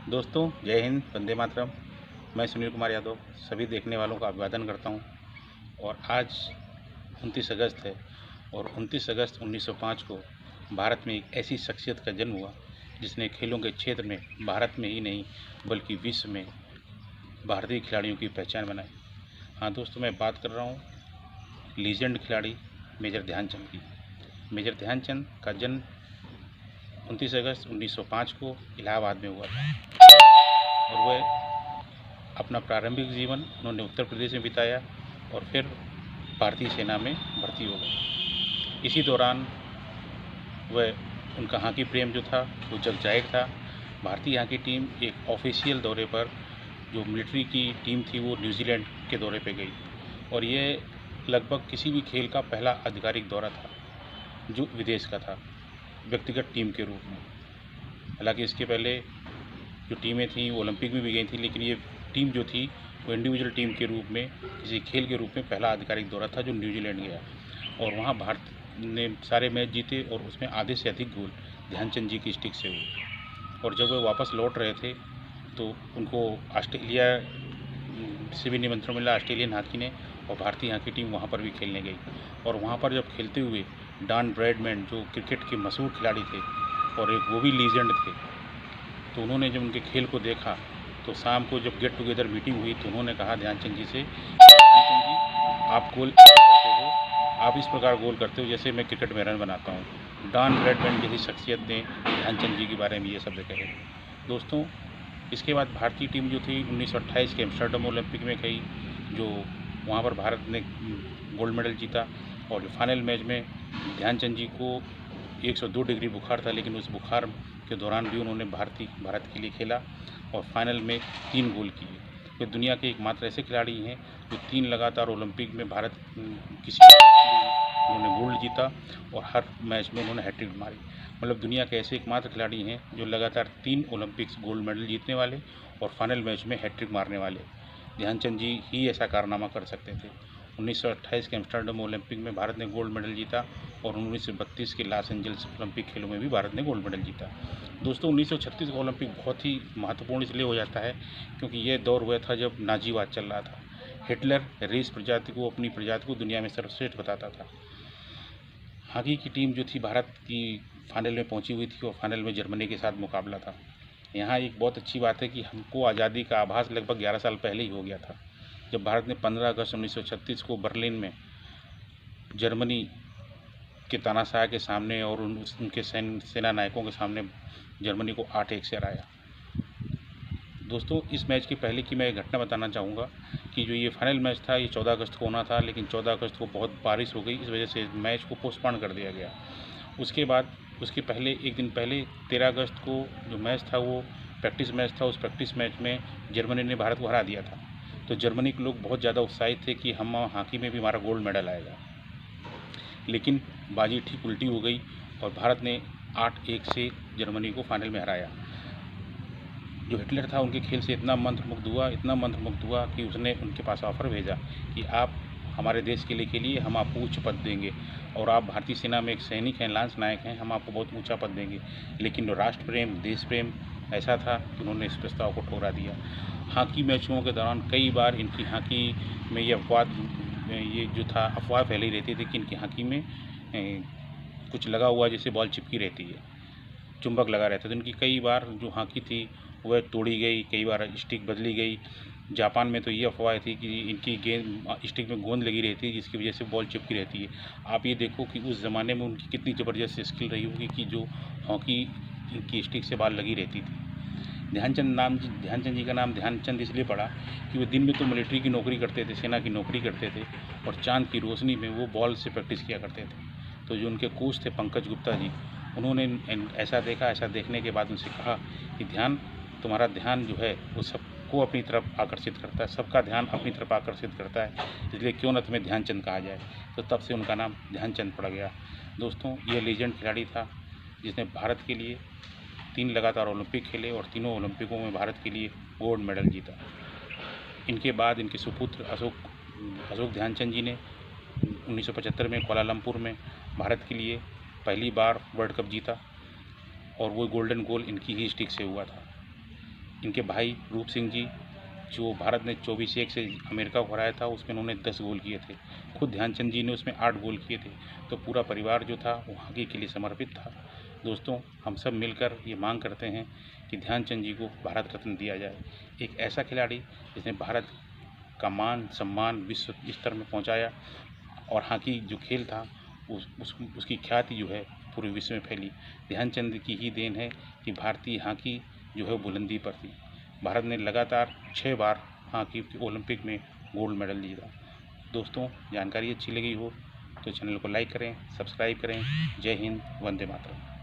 दोस्तों, जय हिंद, वंदे मातरम। मैं सुनील कुमार यादव सभी देखने वालों का अभिवादन करता हूं। और आज 29 अगस्त है और 29 अगस्त 1905 को भारत में एक ऐसी शख्सियत का जन्म हुआ जिसने खेलों के क्षेत्र में भारत में ही नहीं बल्कि विश्व में भारतीय खिलाड़ियों की पहचान बनाई। हाँ दोस्तों, मैं बात कर रहा हूँ लीजेंड खिलाड़ी मेजर ध्यानचंद की। मेजर ध्यानचंद का जन्म 29 अगस्त 1905 को इलाहाबाद में हुआ था और वह अपना प्रारंभिक जीवन उन्होंने उत्तर प्रदेश में बिताया और फिर भारतीय सेना में भर्ती हो गए। इसी दौरान वह उनका हॉकी प्रेम जो था वो जग जाहिर था। भारतीय हॉकी टीम एक ऑफिशियल दौरे पर, जो मिलिट्री की टीम थी, वो न्यूजीलैंड के दौरे पे गई और ये लगभग किसी भी खेल का पहला आधिकारिक दौरा था जो विदेश का था, व्यक्तिगत टीम के रूप में। हालांकि इसके पहले जो टीमें थीं वो ओलंपिक में भी गई थी, लेकिन ये टीम जो थी वो इंडिविजुअल टीम के रूप में, किसी खेल के रूप में पहला आधिकारिक दौरा था जो न्यूजीलैंड गया। और वहाँ भारत ने सारे मैच जीते और उसमें आधे से अधिक गोल ध्यानचंद जी की स्टिक से हुए। और जब वो वापस लौट रहे थे तो उनको ऑस्ट्रेलिया से भी निमंत्रण मिला, ऑस्ट्रेलियन हॉकी ने, और भारतीय हॉकी टीम वहाँ पर भी खेलने गई। और वहाँ पर जब खेलते हुए डॉन ब्रैडमैन, जो क्रिकेट के मशहूर खिलाड़ी थे और एक वो भी लीजेंड थे, तो उन्होंने जब उनके खेल को देखा तो शाम को जब गेट टुगेदर मीटिंग हुई तो उन्होंने कहा ध्यानचंद जी से, ध्यानचंद जी आप गोल करते हो, आप इस प्रकार गोल करते हो जैसे मैं क्रिकेट में रन बनाता हूँ। डॉन ब्रैडमैन जैसी शख्सियत ने ध्यानचंद जी के बारे में ये शब्द कहे। दोस्तों, इसके बाद भारतीय टीम जो थी 1928 के एम्स्टर्डम ओलंपिक में गई, जो वहाँ पर भारत ने गोल्ड मेडल जीता। और फाइनल मैच में ध्यानचंद जी को 102 डिग्री बुखार था, लेकिन उस बुखार के दौरान भी उन्होंने भारत के लिए खेला और फाइनल में 3 गोल किए। वे दुनिया के एकमात्र ऐसे खिलाड़ी हैं जो 3 लगातार ओलंपिक में भारत किसी उन्होंने गोल्ड जीता और हर मैच में उन्होंने हैट्रिक मारी। मतलब दुनिया के ऐसे एकमात्र खिलाड़ी हैं जो लगातार 3 ओलंपिक्स गोल्ड मेडल जीतने वाले और फाइनल मैच में हैट्रिक मारने वाले। ध्यानचंद जी ही ऐसा कारनामा कर सकते थे। 1928 के एम्स्टर्डम ओलंपिक में भारत ने गोल्ड मेडल जीता और 1932 के लॉस एंजल्स ओलंपिक खेलों में भी भारत ने गोल्ड मेडल जीता। दोस्तों, 1936 का ओलंपिक बहुत ही महत्वपूर्ण इसलिए हो जाता है क्योंकि ये दौर हुआ था जब नाजीवाद चल रहा था। हिटलर रेस प्रजाति को, अपनी प्रजाति को दुनिया में सर्वश्रेष्ठ बताता था। हॉकी की टीम जो थी भारत की फाइनल में पहुंची हुई थी और फाइनल में जर्मनी के साथ मुकाबला था। यहाँ एक बहुत अच्छी बात है कि हमको आज़ादी का आभास लगभग 11 साल पहले ही हो गया था, जब भारत ने 15 अगस्त 1936 को बर्लिन में जर्मनी के तानाशाह के सामने और उनके सेना नायकों के सामने जर्मनी को 8-1 से हराया। दोस्तों, इस मैच के पहले की मैं एक घटना बताना चाहूँगा कि जो ये फाइनल मैच था ये 14 अगस्त को होना था, लेकिन 14 अगस्त को बहुत बारिश हो गई, इस वजह से मैच को पोस्टपोन कर दिया गया। उसके बाद उसके पहले एक दिन पहले 13 अगस्त को जो मैच था वो प्रैक्टिस मैच था। उस प्रैक्टिस मैच में जर्मनी ने भारत को हरा दिया था, तो जर्मनी के लोग बहुत ज़्यादा उत्साहित थे कि हम हॉकी में भी हमारा गोल्ड मेडल आएगा। लेकिन बाजी ठीक उल्टी हो गई और भारत ने 8-1 से जर्मनी को फाइनल में हराया। जो हिटलर था उनके खेल से इतना मंत्रमुग्ध हुआ कि उसने उनके पास ऑफ़र भेजा कि आप हमारे देश के लिए खेलिए, हम आपको उच्च पद देंगे और आप भारतीय सेना में एक सैनिक हैं, लांस नायक हैं, हम आपको बहुत ऊंचा पद देंगे। लेकिन राष्ट्र प्रेम, देश प्रेम ऐसा था कि उन्होंने इस प्रस्ताव को ठुकरा दिया। हॉकी मैचों के दौरान कई बार इनकी हॉकी में ये जो था अफवाह फैली रहती थी कि इनकी हॉकी में कुछ लगा हुआ जैसे बॉल चिपकी रहती है, चुंबक लगा रहता था। इनकी कई बार जो हॉकी थी वह तोड़ी गई, कई बार स्टिक बदली गई। जापान में तो ये अफवाह थी कि इनकी गेंद स्टिक में गोंद लगी रहती है जिसकी वजह से बॉल चिपकी रहती है। आप ये देखो कि उस ज़माने में उनकी कितनी ज़बरदस्त स्किल रही होगी कि जो हॉकी इनकी स्टिक से बॉल लगी रहती थी। ध्यानचंद जी का नाम ध्यानचंद इसलिए पड़ा कि वो दिन में तो मिलिट्री की नौकरी करते थे, सेना की नौकरी करते थे, और चाँद की रोशनी में वो बॉल से प्रैक्टिस किया करते थे। तो जो उनके कोच थे पंकज गुप्ता जी, उन्होंने ऐसा देखा, ऐसा देखने के बाद उनसे कहा कि तुम्हारा ध्यान जो है वो सबको अपनी तरफ आकर्षित करता है, सबका ध्यान अपनी तरफ आकर्षित करता है, इसलिए क्यों न तुम्हें ध्यानचंद कहा जाए। तो तब से उनका नाम ध्यानचंद पड़ गया। दोस्तों, ये लीजेंड खिलाड़ी था जिसने भारत के लिए 3 लगातार ओलंपिक खेले और तीनों ओलंपिकों में भारत के लिए गोल्ड मेडल जीता। इनके बाद इनके सुपुत्र अशोक ध्यानचंद जी ने 1975 में कोलालमपुर में भारत के लिए पहली बार वर्ल्ड कप जीता और वो गोल्डन गोल इनकी ही स्टिक से हुआ था। इनके भाई रूप सिंह जी, जो भारत ने 24-1 से अमेरिका को हराया था, उसमें उन्होंने 10 गोल किए थे। खुद ध्यानचंद जी ने उसमें 8 गोल किए थे। तो पूरा परिवार जो था वो हॉकी के लिए समर्पित था। दोस्तों, हम सब मिलकर ये मांग करते हैं कि ध्यानचंद जी को भारत रत्न दिया जाए। एक ऐसा खिलाड़ी जिसने भारत का मान सम्मान विश्व स्तर में पहुंचाया और हॉकी जो खेल था उसकी ख्याति जो है पूरे विश्व में फैली। ध्यानचंद की ही देन है कि भारतीय हॉकी जो है वो बुलंदी पर थी। भारत ने लगातार 6 बार हॉकी ओलंपिक में गोल्ड मेडल जीता। दोस्तों, जानकारी अच्छी लगी हो तो चैनल को लाइक करें, सब्सक्राइब करें। जय हिंद, वंदे मातरम।